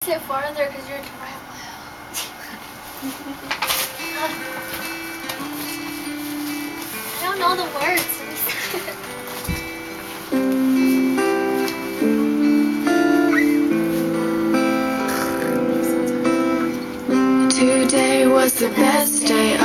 Sit farther because you're trying. I don't know the words. Today was the best day